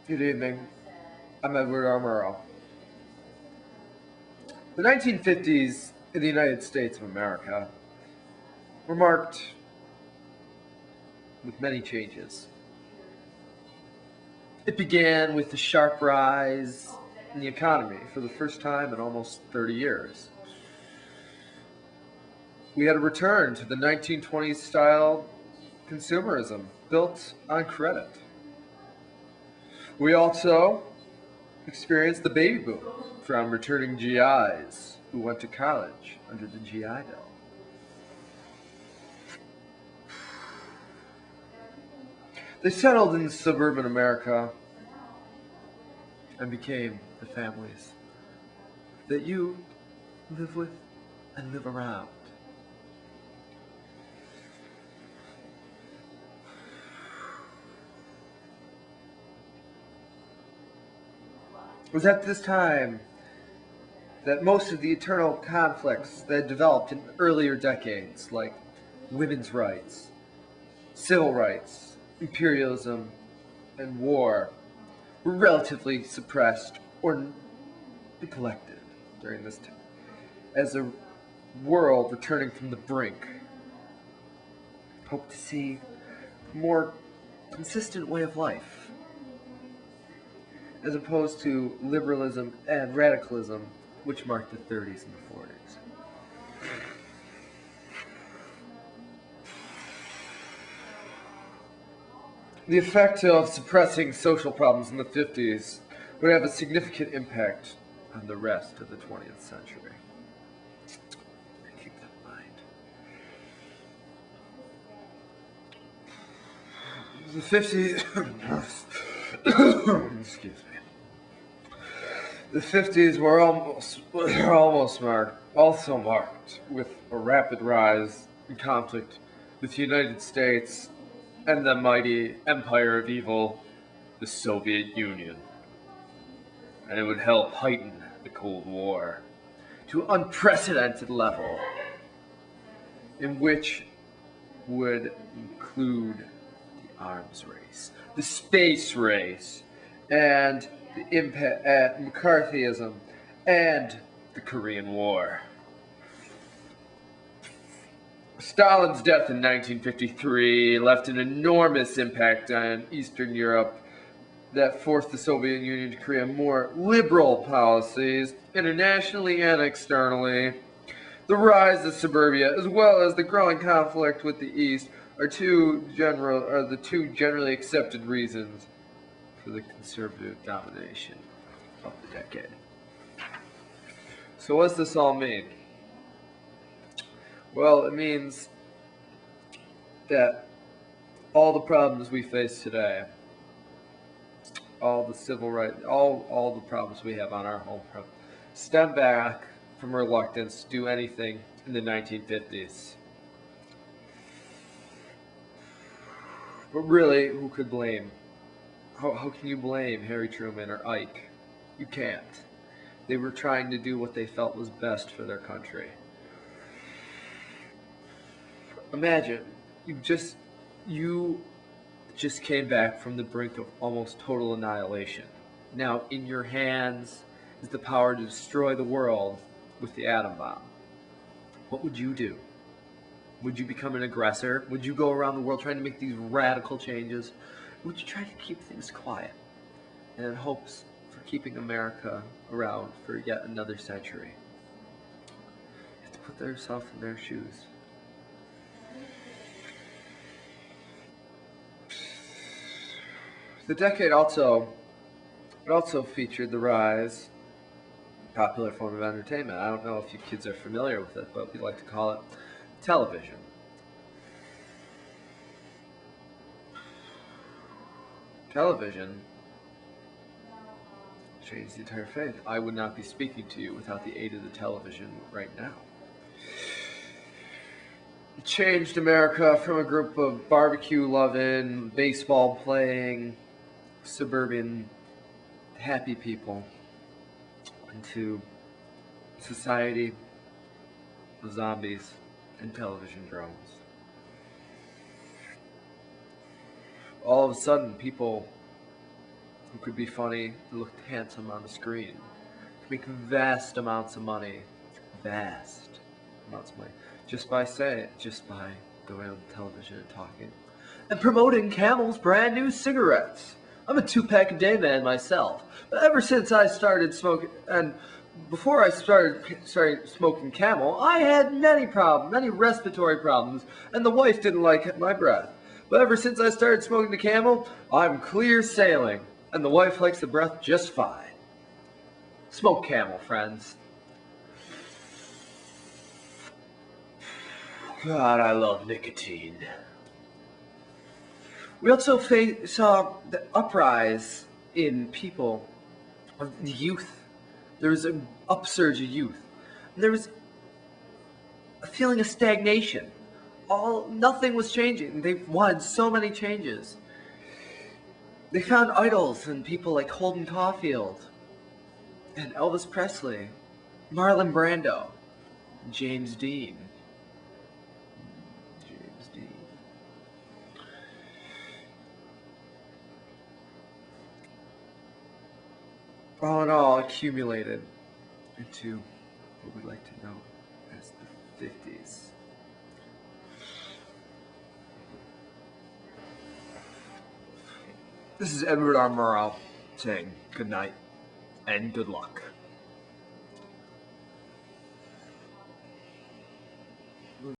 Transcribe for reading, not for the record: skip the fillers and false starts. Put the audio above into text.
Good evening. I'm Edward Armero. The 1950s in the United States of America were marked with many changes. It began with the sharp rise in the economy for the first time in almost 30 years. We had a return to the 1920s style consumerism built on credit. We also experienced the baby boom from returning GIs who went to college under the GI Bill. They settled in suburban America and became the families that you live with and live around. It was at this time that most of the eternal conflicts that developed in earlier decades, like women's rights, civil rights, imperialism, and war, were relatively suppressed or neglected during this time, as a world returning from the brink hoped to see a more consistent way of life, as opposed to liberalism and radicalism, which marked the 30s and the 40s. The effect of suppressing social problems in the 50s would have a significant impact on the rest of the 20th century. Keep that in mind. The 50s, excuse me. The 50s were almost also marked with a rapid rise in conflict with the United States and the mighty empire of evil, the Soviet Union. And it would help heighten the Cold War to an unprecedented level, in which would include the arms race, the space race, and the impact at McCarthyism, and the Korean War. Stalin's death in 1953 left an enormous impact on Eastern Europe that forced the Soviet Union to create more liberal policies, internationally and externally. The rise of suburbia, as well as the growing conflict with the East, are the two generally accepted reasons for the conservative domination of the decade. So what does this all mean? Well, it means that all the problems we face today, all the civil rights, all the problems we have on our home front, stem back from reluctance to do anything in the 1950s. But really, who could blame? How can you blame Harry Truman or Ike? You can't. They were trying to do what they felt was best for their country. Imagine, you just came back from the brink of almost total annihilation. Now, in your hands is the power to destroy the world with the atom bomb. What would you do? Would you become an aggressor? Would you go around the world trying to make these radical changes? Would you try to keep things quiet and in hopes for keeping America around for yet another century? You have to put yourself in their shoes. The decade also featured the rise of a popular form of entertainment. I don't know if you kids are familiar with it, but we like to call it television. Television changed the entire faith. I would not be speaking to you without the aid of the television right now. It changed America from a group of barbecue-loving, baseball-playing, suburban, happy people into society of zombies and television drones. All of a sudden, people who could be funny, looked handsome on the screen, could make vast amounts of money, vast amounts of money, just by going on television and talking, and promoting Camel's brand new cigarettes. I'm a 2-pack a day man myself, but ever since I started smoking, and before I started smoking Camel, I had many respiratory problems, and the wife didn't like my breath. But ever since I started smoking the Camel, I'm clear sailing, and the wife likes the breath just fine. Smoke Camel, friends. God, I love nicotine. We also saw the uprise in people, of the youth. There was an upsurge of youth. There was a feeling of stagnation. Nothing was changing. They wanted so many changes. They found idols in people like Holden Caulfield and Elvis Presley, Marlon Brando, James Dean. All in all, accumulated into what we like to know as the 50s. This is Edward R. Murrow saying good night and good luck.